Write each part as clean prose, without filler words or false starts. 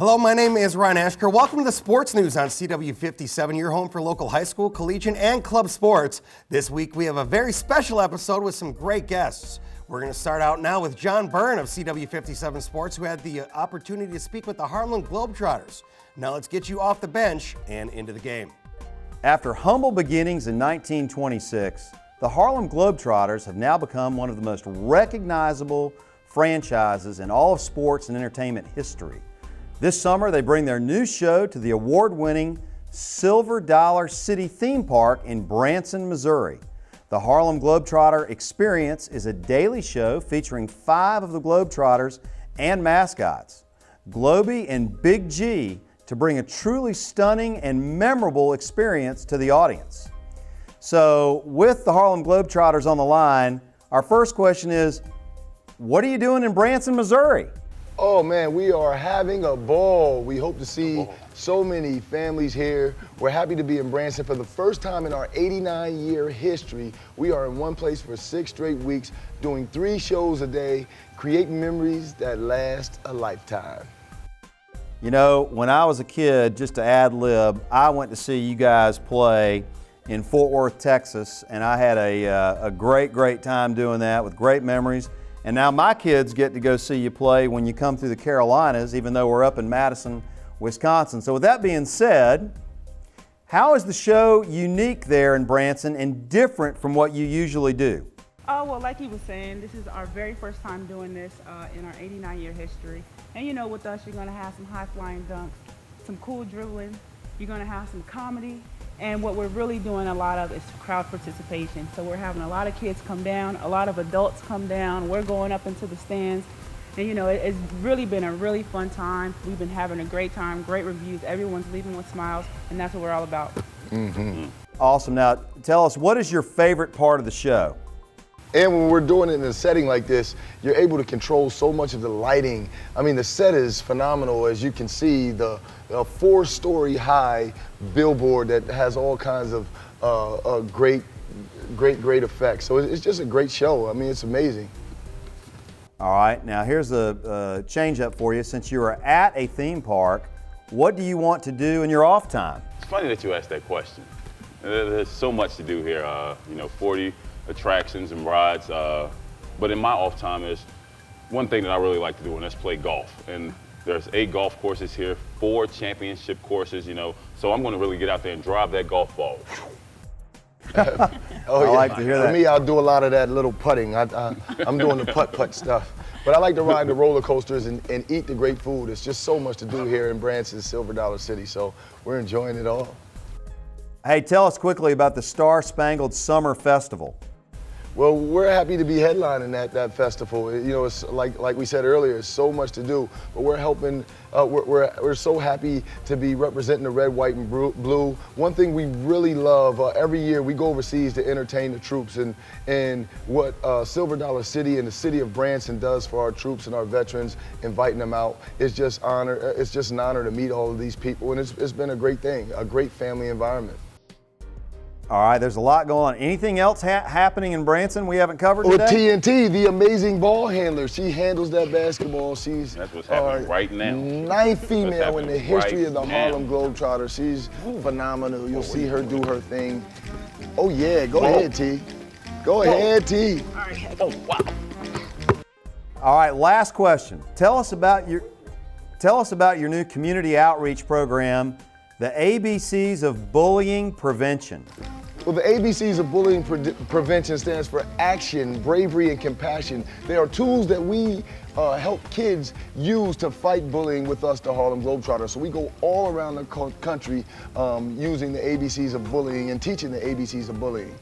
Hello, my name is Ryan Ashker. Welcome to the Sports News on CW57, your home for local high school, collegiate, and club sports. This week we have a very special episode with some great guests. We're going to start out now with John Byrne of CW57 Sports, who had the opportunity to speak with the Harlem Globetrotters. Now let's get you off the bench and into the game. After humble beginnings in 1926, the Harlem Globetrotters have now become one of the most recognizable franchises in all of sports and entertainment history. This summer, they bring their new show to the award-winning Silver Dollar City theme park in Branson, Missouri. The Harlem Globetrotter Experience is a daily show featuring 5 of the Globetrotters and mascots, Globey and Big G, to bring a truly stunning and memorable experience to the audience. So, with the Harlem Globetrotters on the line, our first question is, what are you doing in Branson, Missouri? Oh man, we are having a ball. We hope to see so many families here. We're happy to be in Branson for the first time in our 89-year history. We are in one place for 6 straight weeks, doing 3 shows a day, creating memories that last a lifetime. You know, when I was a kid, just to ad lib, I went to see you guys play in Fort Worth, Texas, and I had a great time doing that with great memories. And now my kids get to go see you play when you come through the Carolinas, even though we're up in Madison, Wisconsin. So with that being said, how is the show unique there in Branson and different from what you usually do? Oh, well, like he was saying, this is our very first time doing this in our 89-year history. And you know, with us, you're going to have some high-flying dunks, some cool dribbling, you're going to have some comedy, and what we're really doing a lot of is crowd participation. So we're having a lot of kids come down, a lot of adults come down, we're going up into the stands, and you know, it's really been a really fun time. We've been having a great time, great reviews, everyone's leaving with smiles, and that's what we're all about. Awesome. Now, tell us, what is your favorite part of the show? And when we're doing it in a setting like this, you're able to control so much of the lighting. I mean, the set is phenomenal. As you can see, the 4-story high billboard that has all kinds of great effects. So it's just a great show. I mean, it's amazing. All right, now here's a change up for you. Since you are at a theme park, what do you want to do in your off time? It's funny that you asked that question. There's so much to do here, 40 attractions and rides, but in my off time is one thing that I really like to do, and that's play golf. And there's 8 golf courses here, 4 championship courses, so I'm going to really get out there and drive that golf ball. Oh, I like to hear that. For me, I'll do a lot of that little putting. I'm doing the putt stuff. But I like to ride the roller coasters and eat the great food. There's just so much to do here in Branson, Silver Dollar City, so we're enjoying it all. Hey, tell us quickly about the Star Spangled Summer Festival. Well, we're happy to be headlining that festival. It's like we said earlier, it's so much to do, but we're helping. We're so happy to be representing the red, white, and blue. One thing we really love, every year we go overseas to entertain the troops, and what Silver Dollar City and the city of Branson does for our troops and our veterans, inviting them out, is just honor. It's just an honor to meet all of these people, and it's been a great thing, a great family environment. All right, there's a lot going on. Anything else happening in Branson we haven't covered With today? TNT, the amazing ball handler. She handles that basketball. She's That's what's happening right now. 9th female in the history right of the now. Harlem Globetrotters. She's phenomenal. You'll see her do her thing. Oh yeah, go ahead, T. Go ahead, T. Oh, wow. All right, last question. Tell us about your new community outreach program, the ABCs of Bullying Prevention. Well, the ABCs of Bullying Prevention stands for action, bravery, and compassion. They are tools that we help kids use to fight bullying with us, the Harlem Globetrotters. So we go all around the country using the ABCs of bullying and teaching the ABCs of bullying.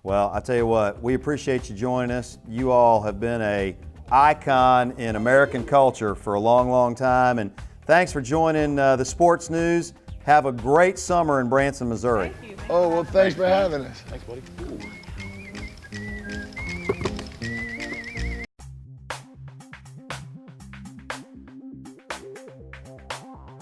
Well, I tell you what, we appreciate you joining us. You all have been an icon in American culture for a long time, and thanks for joining the Sports News. Have a great summer in Branson, Missouri. Thank you. Oh, well, thanks for having us. Thanks, buddy.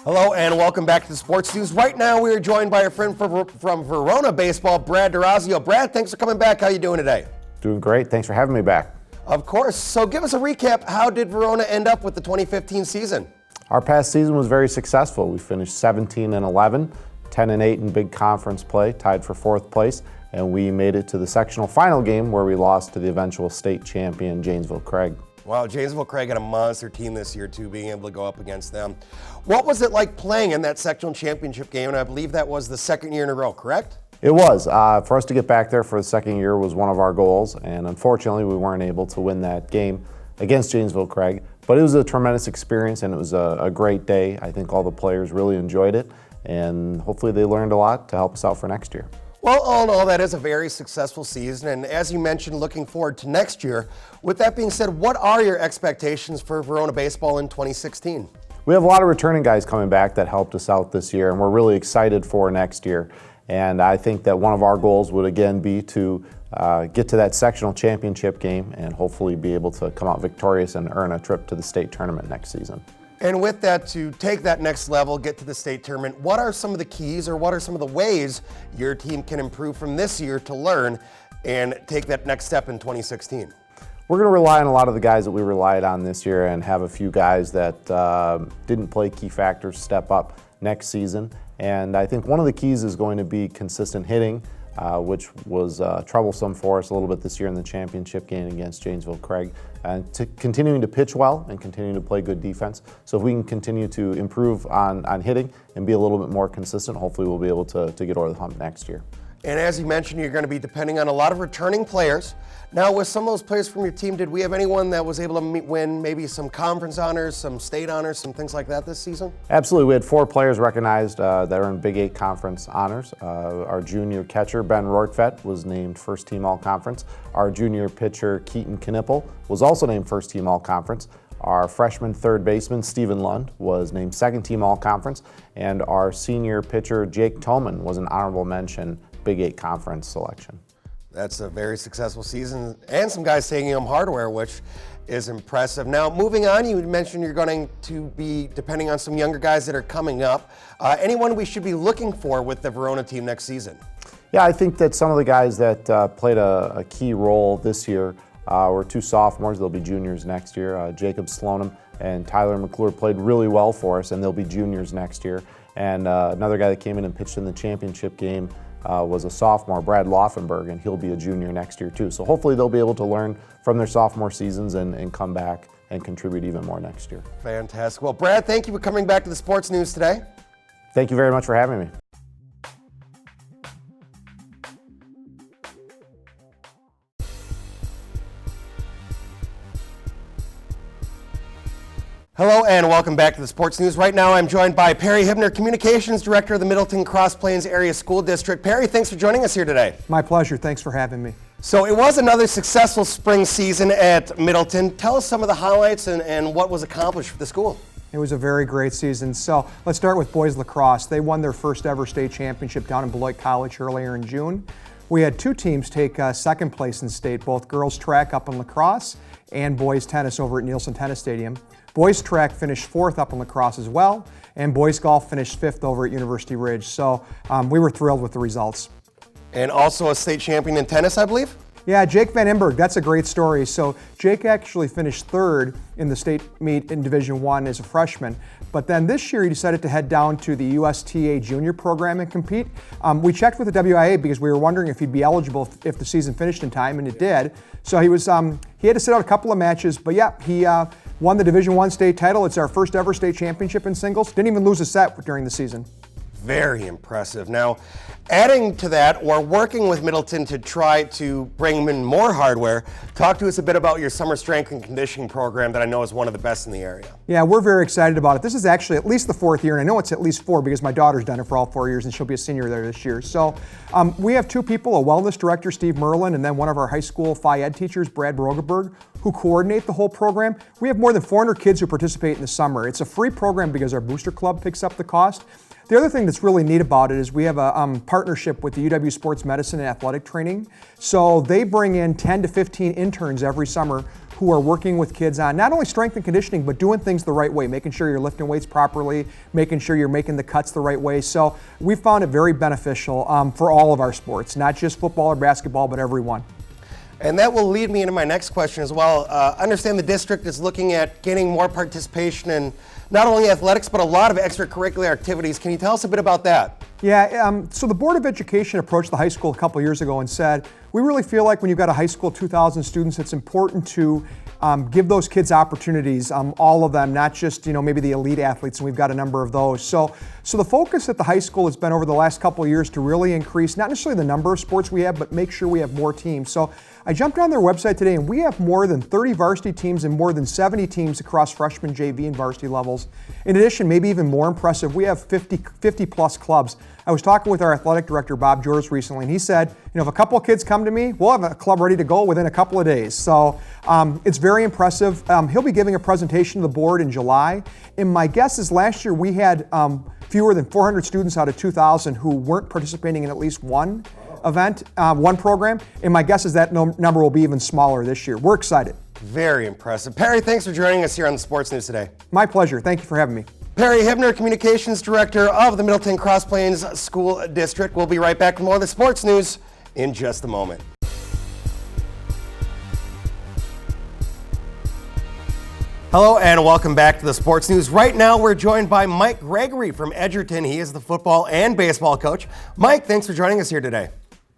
Hello and welcome back to the Sports News. Right now we are joined by our friend from Verona Baseball, Brad D'Orazio. Brad, thanks for coming back. How you doing today? Doing great. Thanks for having me back. Of course. So give us a recap. How did Verona end up with the 2015 season? Our past season was very successful. We finished 17-11, 10-8 in big conference play, tied for 4th place, and we made it to the sectional final game where we lost to the eventual state champion Janesville Craig. Wow, Janesville Craig had a monster team this year too, being able to go up against them. What was it like playing in that sectional championship game? And I believe that was the 2nd year in a row, correct? It was. For us to get back there for the 2nd year was one of our goals, and unfortunately we weren't able to win that game against Janesville Craig. But it was a tremendous experience, and it was a great day. I think all the players really enjoyed it, and hopefully they learned a lot to help us out for next year. Well, all in all, that is a very successful season, and as you mentioned, looking forward to next year. With that being said, what are your expectations for Verona baseball in 2016? We have a lot of returning guys coming back that helped us out this year, and we're really excited for next year. And I think that one of our goals would again be to get to that sectional championship game and hopefully be able to come out victorious and earn a trip to the state tournament next season. And with that, to take that next level, get to the state tournament, what are some of the keys or what are some of the ways your team can improve from this year to learn and take that next step in 2016? We're going to rely on a lot of the guys that we relied on this year and have a few guys that didn't play key factors step up next season. And I think one of the keys is going to be consistent hitting, which was troublesome for us a little bit this year in the championship game against Janesville Craig, and continuing to pitch well and continuing to play good defense. So if we can continue to improve on hitting and be a little bit more consistent, hopefully we'll be able to get over the hump next year. And as you mentioned, you're going to be depending on a lot of returning players. Now, with some of those players from your team, did we have anyone that was able to win maybe some conference honors, some state honors, some things like that this season? Absolutely. We had 4 players recognized that are in Big 8 conference honors. Our junior catcher, Ben Rortvedt, was named first team all-conference. Our junior pitcher, Keaton Knipple, was also named first team all-conference. Our freshman third baseman, Stephen Lund, was named second team all-conference. And our senior pitcher, Jake Toman, was an honorable mention Big 8 conference selection. That's a very successful season, and some guys taking home hardware, which is impressive. Now, moving on, you mentioned you're going to be depending on some younger guys that are coming up. Anyone we should be looking for with the Verona team next season? Yeah, I think that some of the guys that played a key role this year were 2 sophomores. They'll be juniors next year. Jacob Slonim and Tyler McClure played really well for us, and they'll be juniors next year. And another guy that came in and pitched in the championship game was a sophomore, Brad Laufenberg, and he'll be a junior next year too. So hopefully they'll be able to learn from their sophomore seasons and come back and contribute even more next year. Fantastic. Well, Brad, thank you for coming back to the Sports News today. Thank you very much for having me. Hello and welcome back to the Sports News. Right now I'm joined by Perry Hibner, Communications Director of the Middleton Cross Plains Area School District. Perry, thanks for joining us here today. My pleasure. Thanks for having me. So it was another successful spring season at Middleton. Tell us some of the highlights and what was accomplished for the school. It was a very great season. So let's start with boys lacrosse. They won their first ever state championship down in Beloit College earlier in June. We had 2 teams take second place in state, both girls track up in lacrosse and boys tennis over at Nielsen Tennis Stadium. Boys track finished 4th up in lacrosse as well, and boys golf finished 5th over at University Ridge. So we were thrilled with the results. And also a state champion in tennis, I believe? Yeah, Jake Van Imberg, that's a great story. So Jake actually finished 3rd in the state meet in Division I as a freshman. But then this year he decided to head down to the USTA junior program and compete. We checked with the WIA because we were wondering if he'd be eligible if the season finished in time, and it did. So he had to sit out a couple of matches, but yeah, he won the Division I state title. It's our first ever state championship in singles. Didn't even lose a set during the season. Very impressive. Now, adding to that, we're working with Middleton to try to bring in more hardware. Talk to us a bit about your summer strength and conditioning program that I know is one of the best in the area. Yeah, we're very excited about it. This is actually at least the 4th year, and I know it's at least 4 because my daughter's done it for all 4 years, and she'll be a senior there this year. So we have 2 people, a wellness director, Steve Merlin, and then one of our high school Phi Ed teachers, Brad Brogeberg, who coordinate the whole program. We have more than 400 kids who participate in the summer. It's a free program because our booster club picks up the cost. The other thing that's really neat about it is we have a partnership with the UW Sports Medicine and Athletic Training. So they bring in 10 to 15 interns every summer who are working with kids on not only strength and conditioning, but doing things the right way, making sure you're lifting weights properly, making sure you're making the cuts the right way. So we found it very beneficial for all of our sports, not just football or basketball, but everyone. And that will lead me into my next question as well. I understand the district is looking at getting more participation in not only athletics, but a lot of extracurricular activities. Can you tell us a bit about that? Yeah, so the Board of Education approached the high school a couple years ago and said, we really feel like when you've got a high school of 2,000 students, it's important to give those kids opportunities, all of them, not just maybe the elite athletes, and we've got a number of those. So the focus at the high school has been over the last couple of years to really increase not necessarily the number of sports we have, but make sure we have more teams. So I jumped on their website today, and we have more than 30 varsity teams and more than 70 teams across freshman, JV, and varsity levels. In addition, maybe even more impressive, we have 50 plus clubs. I was talking with our athletic director, Bob Jors, recently, and he said, if a couple of kids come to me, we'll have a club ready to go within a couple of days. So it's very impressive. He'll be giving a presentation to the board in July, and my guess is last year we had fewer than 400 students out of 2,000 who weren't participating in at least one event, one program, and my guess is that number will be even smaller this year. We're excited. Very impressive. Perry, thanks for joining us here on the Sports News today. My pleasure. Thank you for having me. Perry Hibner, Communications Director of the Middleton Cross Plains School District. We'll be right back with more of the sports news in just a moment. Hello and welcome back to the Sports News. Right now we're joined by Mike Gregory from Edgerton. He is the football and baseball coach. Mike, thanks for joining us here today.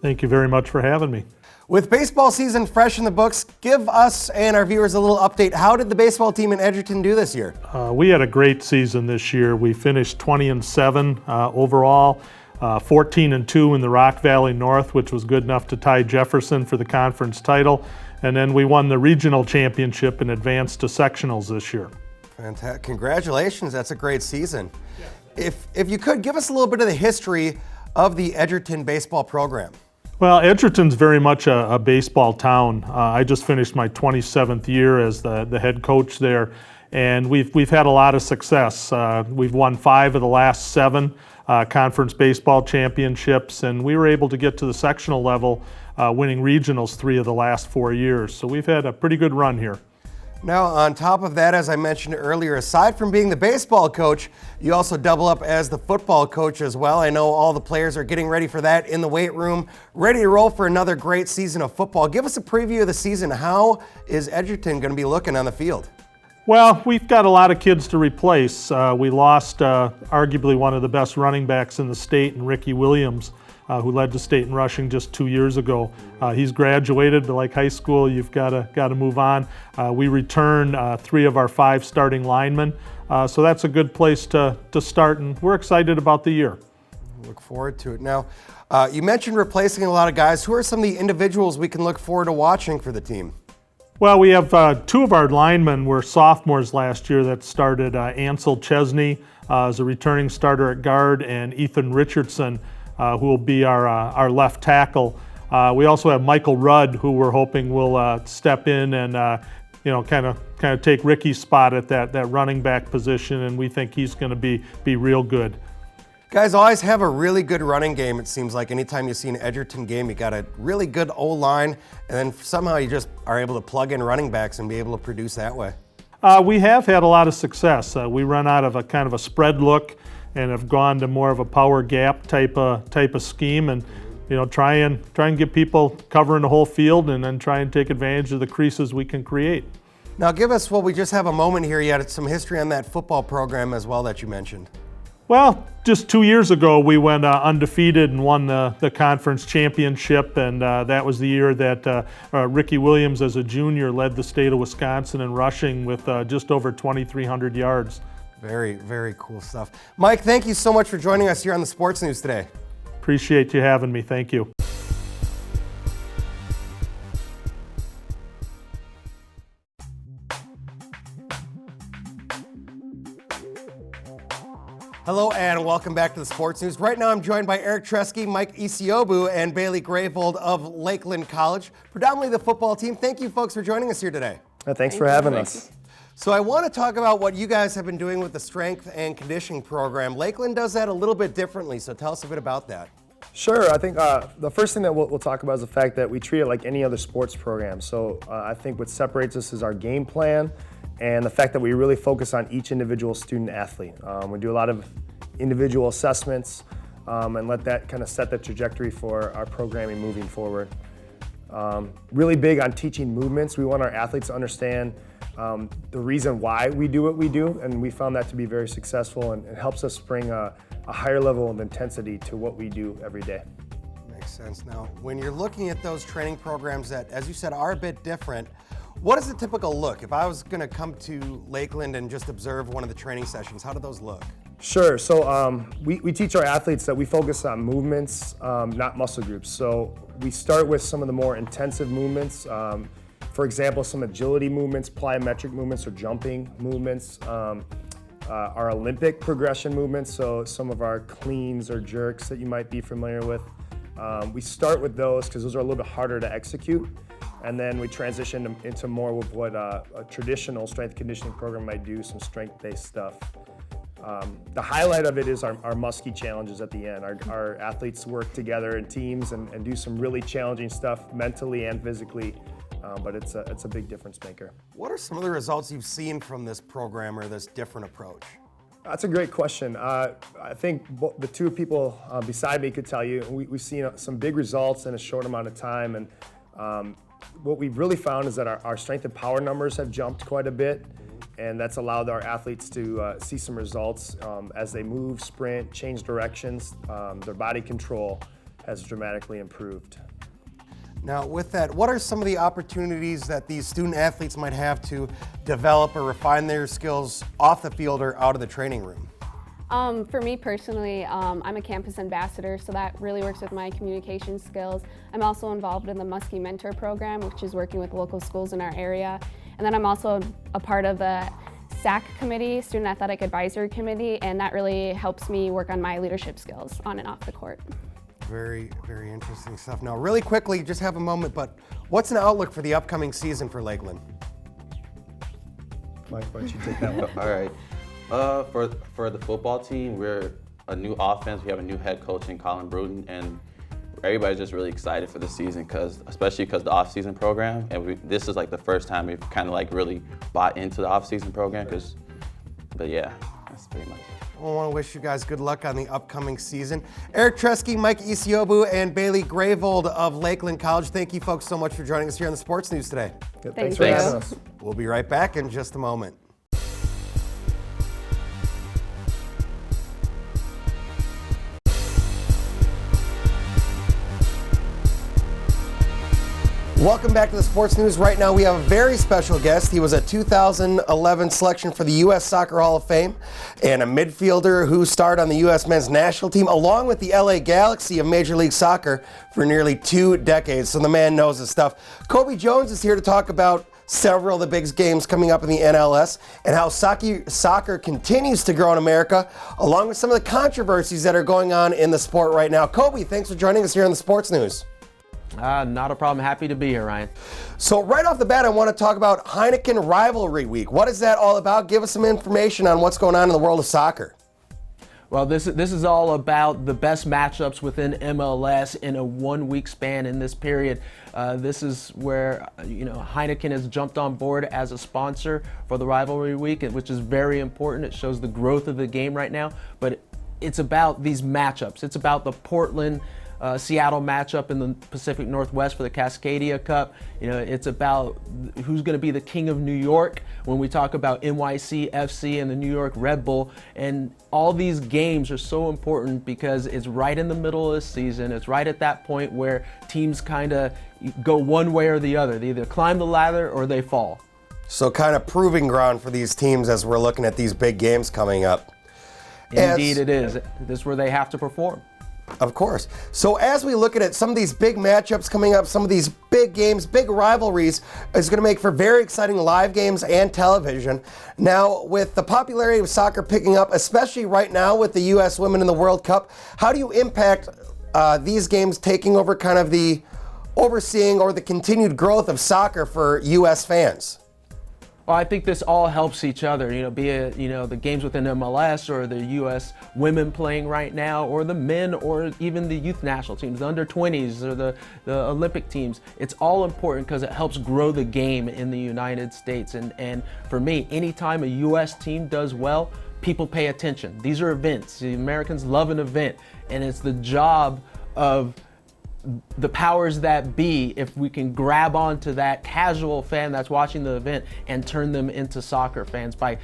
Thank you very much for having me. With baseball season fresh in the books, give us and our viewers a little update. How did the baseball team in Edgerton do this year? We had a great season this year. We finished 20-7 overall, 14-2 in the Rock Valley North, which was good enough to tie Jefferson for the conference title. And then we won the regional championship and advanced to sectionals this year. Fantastic. Congratulations. That's a great season. If you could, give us a little bit of the history of the Edgerton baseball program. Well, Edgerton's very much a baseball town. I just finished my 27th year as the head coach there, and we've had a lot of success. We've won 5 of the last 7 conference baseball championships, and we were able to get to the sectional level, winning regionals 3 of the last 4 years. So we've had a pretty good run here. Now, on top of that, as I mentioned earlier, aside from being the baseball coach, you also double up as the football coach as well. I know all the players are getting ready for that in the weight room, ready to roll for another great season of football. Give us a preview of the season. How is Edgerton going to be looking on the field? Well, we've got a lot of kids to replace. We lost arguably one of the best running backs in the state, in Ricky Williams, who led the state in rushing just 2 years ago. He's graduated, but like high school, you've got to move on. We return 3 of our 5 starting linemen, so that's a good place to start, and we're excited about the year. Look forward to it. Now, you mentioned replacing a lot of guys. Who are some of the individuals we can look forward to watching for the team? Well, we have 2 of our linemen were sophomores last year that started. Ansel Chesney as a returning starter at guard, and Ethan Richardson, who will be our left tackle. We also have Michael Rudd, who we're hoping will step in and kind of take Ricky's spot at that running back position, and we think he's going to be real good. Guys always have a really good running game, it seems like. Anytime you see an Edgerton game, you got a really good O-line, and then somehow you just are able to plug in running backs and be able to produce that way. We have had a lot of success. We run out of a kind of a spread look and have gone to more of a power gap type of scheme, and try and get people covering the whole field, and then try and take advantage of the creases we can create. Now give us, we just have a moment here. You had some history on that football program as well that you mentioned. Well, just 2 years ago, we went undefeated and won the conference championship, and that was the year that Ricky Williams, as a junior, led the state of Wisconsin in rushing with just over 2,300 yards. Very, very cool stuff. Mike, thank you so much for joining us here on the Sports News today. Appreciate you having me. Thank you. Hello and welcome back to the Sports News. Right now I'm joined by Eric Tresky, Mike Isiobu, and Bailey Gravold of Lakeland College, predominantly the football team. Thank you folks for joining us here today. Thanks for having us. So I want to talk about what you guys have been doing with the strength and conditioning program. Lakeland does that a little bit differently, so tell us a bit about that. Sure. I think the first thing that we'll talk about is the fact that we treat it like any other sports program. So I think what separates us is our game plan and the fact that we really focus on each individual student athlete. We do a lot of individual assessments and let that kind of set the trajectory for our programming moving forward. Really big on teaching movements. We want our athletes to understand the reason why we do what we do, and we found that to be very successful, and it helps us bring a higher level of intensity to what we do every day. Makes sense. Now, when you're looking at those training programs that, as you said, are a bit different, what is the typical look? If I was going to come to Lakeland and just observe one of the training sessions, how do those look? Sure. So we teach our athletes that we focus on movements, not muscle groups. So we start with some of the more intensive movements. For example, some agility movements, plyometric movements, or jumping movements. Our Olympic progression movements, so some of our cleans or jerks that you might be familiar with. We start with those because those are a little bit harder to execute, and then we transition into more with what a traditional strength conditioning program might do, some strength-based stuff. The highlight of it is our muskie challenges at the end. Our athletes work together in teams and do some really challenging stuff mentally and physically, but it's a big difference maker. What are some of the results you've seen from this program or this different approach? That's a great question. I think the two people beside me could tell you we've seen some big results in a short amount of time, and what we've really found is that our strength and power numbers have jumped quite a bit, and that's allowed our athletes to see some results as they move, sprint, change directions. Their body control has dramatically improved. Now, with that, what are some of the opportunities that these student athletes might have to develop or refine their skills off the field or out of the training room? For me personally, I'm a campus ambassador, so that really works with my communication skills. I'm also involved in the Muskie Mentor program, which is working with local schools in our area. And then I'm also a part of the SAC committee, Student Athletic Advisory Committee, and that really helps me work on my leadership skills on and off the court. Very, very interesting stuff. Now, really quickly, just have a moment, but what's an outlook for the upcoming season for Lakeland? Mike, why don't you take that one? All right. For the football team, we're a new offense. We have a new head coach in Colin Bruton, and everybody's just really excited for the season, especially because the off-season program, and this is like the first time we've kind of like really bought into the off-season program. But yeah, that's pretty much it. I want to wish you guys good luck on the upcoming season. Eric Tresky, Mike Isiobu, and Bailey Gravold of Lakeland College, thank you folks so much for joining us here on the Sports News today. Thanks for having us. We'll be right back in just a moment. Welcome back to the Sports News. Right now we have a very special guest. He was a 2011 selection for the U.S. Soccer Hall of Fame and a midfielder who starred on the U.S. men's national team along with the LA Galaxy of Major League Soccer for nearly 2 decades. So the man knows his stuff. Kobe Jones is here to talk about several of the big games coming up in the NLS and how soccer continues to grow in America, along with some of the controversies that are going on in the sport right now. Kobe, thanks for joining us here on the Sports News. Not a problem. Happy to be here, Ryan. So right off the bat, I want to talk about Heineken Rivalry Week. What is that all about? Give us some information on what's going on in the world of soccer. Well, this is all about the best matchups within MLS in a 1-week span in this period. This is where Heineken has jumped on board as a sponsor for the Rivalry Week, which is very important. It shows the growth of the game right now. But it's about these matchups. It's about the Portland Seattle matchup in the Pacific Northwest for the Cascadia Cup. It's about who's going to be the king of New York when we talk about NYC FC and the New York Red Bull. And all these games are so important because it's right in the middle of the season. It's right at that point where teams kind of go one way or the other. They either climb the ladder or they fall. So kind of proving ground for these teams as we're looking at these big games coming up. Indeed it is. This is where they have to perform. Of course. So as we look at it, some of these big matchups coming up, some of these big games, big rivalries, is going to make for very exciting live games and television. Now, with the popularity of soccer picking up, especially right now with the U.S. women in the World Cup, how do you impact these games taking over kind of the overseeing or the continued growth of soccer for U.S. fans? Well, I think this all helps each other, be it, the games within MLS or the U.S. women playing right now, or the men, or even the youth national teams, the under-20s or the Olympic teams. It's all important because it helps grow the game in the United States. And for me, anytime a U.S. team does well, people pay attention. These are events. The Americans love an event, and it's the job of the powers that be, if we can grab onto that casual fan that's watching the event and turn them into soccer fans by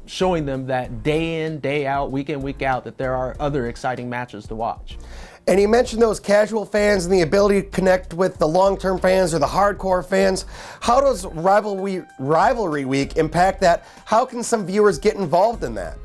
showing them that day in, day out, week in, week out, that there are other exciting matches to watch. And you mentioned those casual fans and the ability to connect with the long-term fans or the hardcore fans. How does rivalry week impact that? How can some viewers get involved in that?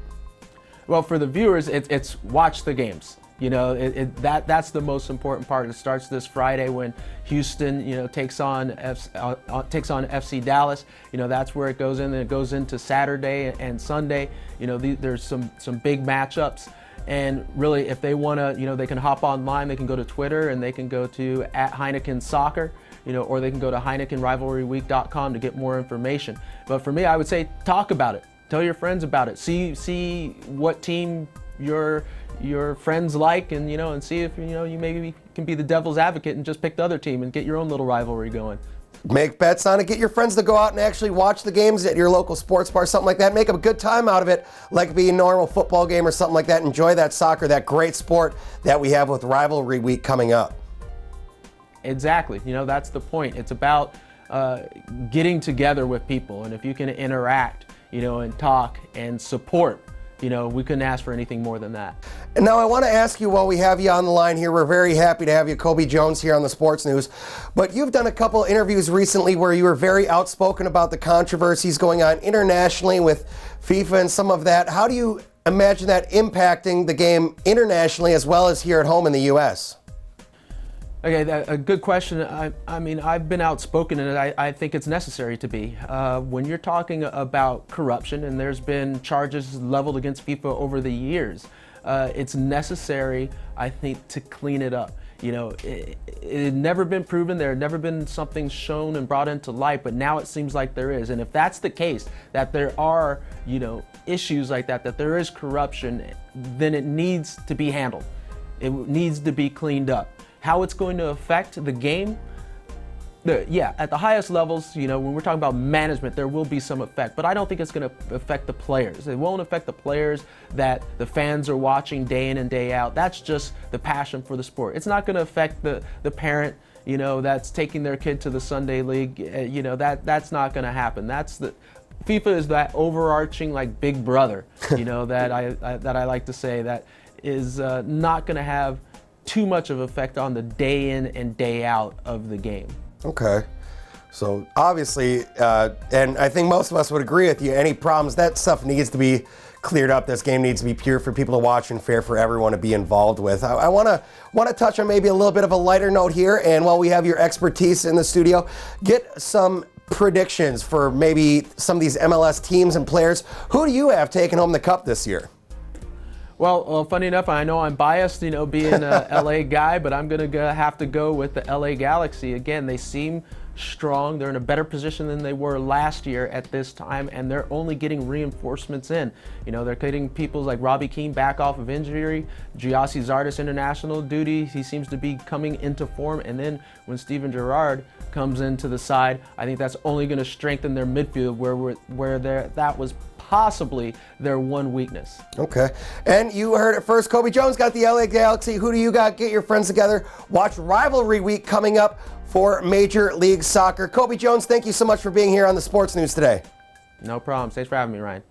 Well, for the viewers, it's watch the games. You know, that's the most important part. It starts this Friday when Houston, you know, takes on FC Dallas. You know, that's where it goes in. Then it goes into Saturday and Sunday. You know, there's some big matchups. And really, if they want to, you know, they can hop online. They can go to Twitter and they can go to @HeinekenSoccer, you know, or they can go to HeinekenRivalryWeek.com to get more information. But for me, I would say talk about it. Tell your friends about it. See what team your friends like, and and see if you maybe can be the devil's advocate and just pick the other team and get your own little rivalry going. Make bets on it. Get your friends to go out and actually watch the games at your local sports bar, something like that. Make a good time out of it, like being a normal football game or something like that. Enjoy that soccer, that great sport that we have with Rivalry Week coming up. Exactly. That's the point. It's about getting together with people, and if you can interact, and talk and support, we couldn't ask for anything more than that. And now I want to ask you, while we have you on the line here, we're very happy to have you, Kobe Jones, here on the Sports News. But you've done a couple interviews recently where you were very outspoken about the controversies going on internationally with FIFA and some of that. How do you imagine that impacting the game internationally as well as here at home in the U.S.? Okay, a good question. I mean, I've been outspoken, and I think it's necessary to be. When you're talking about corruption, and there's been charges leveled against FIFA over the years, it's necessary, I think, to clean it up. It had never been proven, there had never been something shown and brought into light, but now it seems like there is. And if that's the case, that there are, issues like that there is corruption, then it needs to be handled. It needs to be cleaned up. How it's going to affect the game, at the highest levels, when we're talking about management, there will be some effect, but I don't think it's going to affect the players. It won't affect the players that the fans are watching day in and day out. That's just the passion for the sport. It's not going to affect the parent, that's taking their kid to the Sunday league. That's not going to happen. FIFA is that overarching like big brother, that I like to say, that is not going to have too much of effect on the day in and day out of the game. Okay. So obviously, and I think most of us would agree with you, any problems, that stuff needs to be cleared up. This game needs to be pure for people to watch and fair for everyone to be involved with. I want to touch on maybe a little bit of a lighter note here, and while we have your expertise in the studio, get some predictions for maybe some of these MLS teams and players. Who do you have taking home the cup this year? Well, funny enough, I know I'm biased, being a LA guy, but I'm going to have to go with the LA Galaxy. Again, they seem strong. They're in a better position than they were last year at this time, and they're only getting reinforcements in. They're getting people like Robbie Keane back off of injury, Giassi Zardes international duty. He seems to be coming into form, and then when Steven Gerrard comes into the side, I think that's only going to strengthen their midfield where that was possibly their one weakness. Okay. And you heard it first. Kobe Jones got the LA Galaxy. Who do you got? Get your friends together. Watch Rivalry Week coming up for Major League Soccer. Kobe Jones, thank you so much for being here on the Sports News today. No problem. Thanks for having me, Ryan.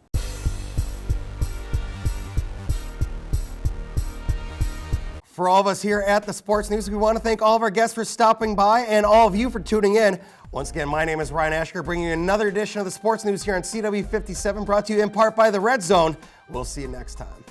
For all of us here at the Sports News, we want to thank all of our guests for stopping by and all of you for tuning in. Once again, my name is Ryan Ashker, bringing you another edition of the Sports News here on CW57, brought to you in part by the Red Zone. We'll see you next time.